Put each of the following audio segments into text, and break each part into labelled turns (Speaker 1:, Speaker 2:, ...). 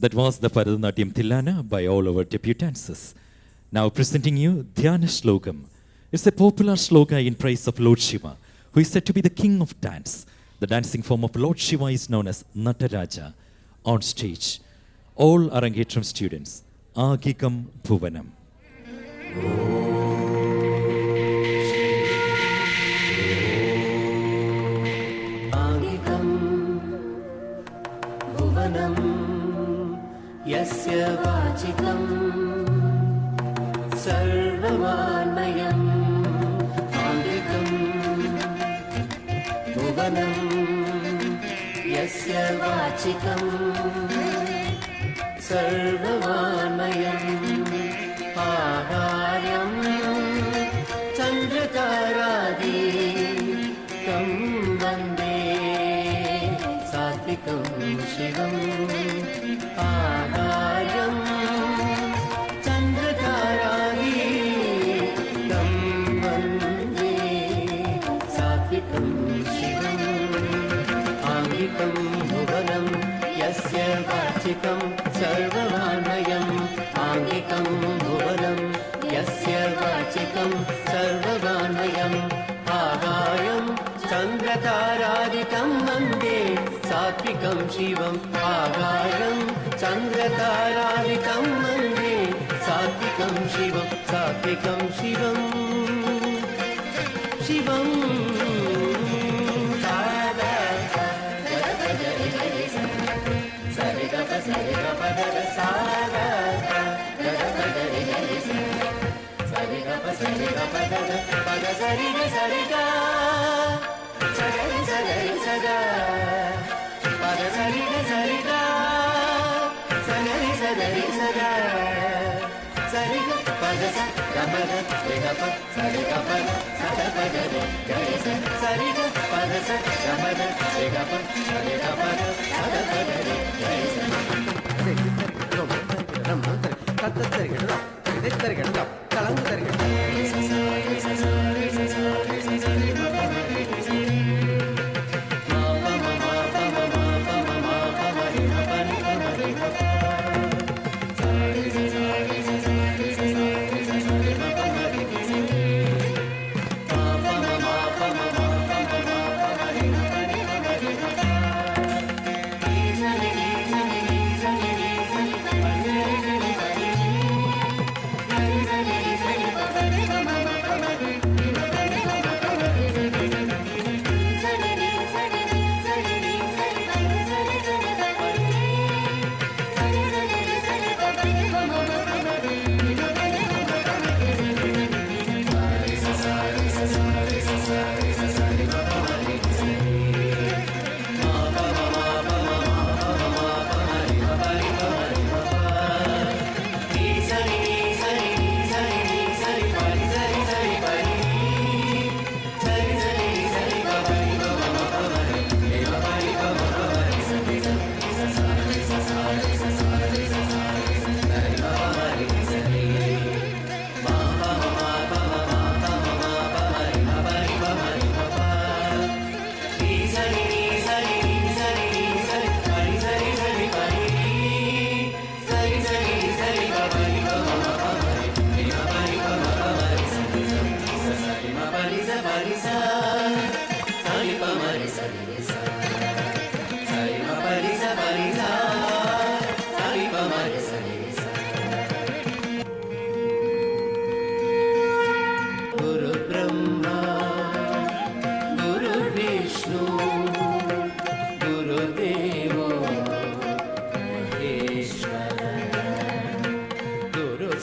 Speaker 1: That was the Bharatanatyam Tilana by all our debutances. Now presenting you Dhyana Shlokam. It's a popular shloka in praise of Lord Shiva, who is said to be the king of dance. The dancing form of Lord Shiva is known as Nataraja. On stage, all Arangetram students, Agikam Bhuvanam.
Speaker 2: यस्य वाचिकं सर्ववान्मयम् आङ्गिकं भुवनं यस्य वाचिकं सर्ववान्मयम् आहार्यं चन्द्रतारादिकं वन्दे सात्विकं शिवम् आहार्यं चन्द्रतारादिकं वन्दे सात्विकं शिवम् आङ्गिकं भुवनं यस्य वाचिकं सर्ववान्मयम् आङ्गिकं भुवनं यस्य वाचिकं सर्ववान्मयम् आहार्यं चन्द्रतारादिकं वन्दे सात्विकं शिवम् आहार्यं चन्द्रतारादिकं वन्दे सात्विकं शिवं सात्विकं शिवम् शिवम्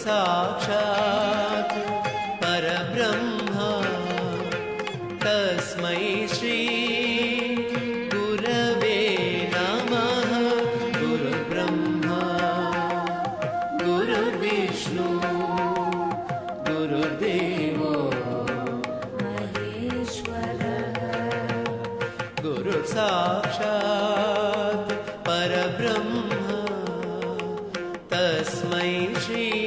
Speaker 2: साक्षात् परब्रह्मा तस्मै श्री गुरवे नमः गुरुर्ब्रह्मा गुरुर्विष्णु गुरुर्देवो महेश्वरः गुरुर्साक्षात् परब्रह्मा तस्मै श्री